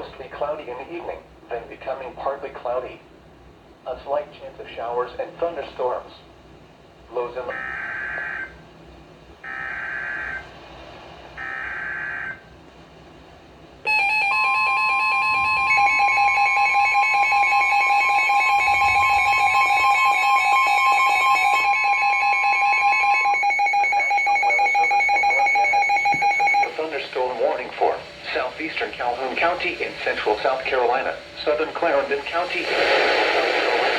mostly cloudy in the evening, then becoming partly cloudy. A slight chance of showers and thunderstorms. Lows in the... Thunderstorm warning for southeastern Calhoun County in central South Carolina, southern Clarendon County in central South Carolina,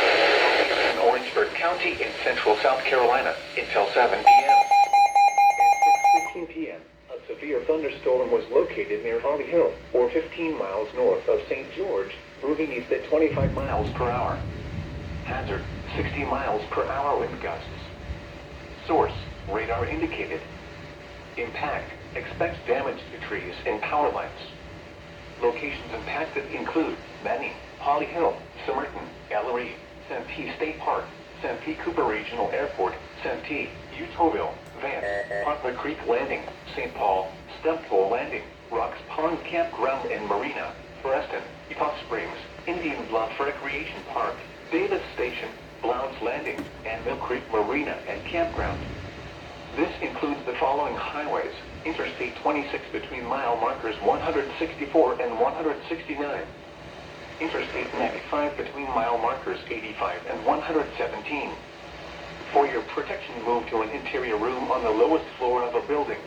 and Orangeburg County in central South Carolina until 7 p.m. At 6:15 p.m., a severe thunderstorm was located near Holly Hill, or 15 miles north of St. George, moving east at 25 miles per hour. Hazard, 60 miles per hour wind gusts. Source, radar indicated. Impact, expects damage to trees and power lines. Locations impacted include Manning, Holly Hill, Somerton, Ellery, Santee State Park, Santee Cooper Regional Airport, Santee, Utoville, Vance, Poplar Creek Landing, St. Paul, Stempole Landing, Rocks Pond Campground and Marina, Preston, Utah Springs, Indian Bluff Recreation Park, Davis Station, Blount's Landing, and Mill Creek Marina and Campground. This includes the following highways: Interstate 26 between mile markers 164 and 169. Interstate 95 between mile markers 85 and 117. For your protection, move to an interior room on the lowest floor of a building.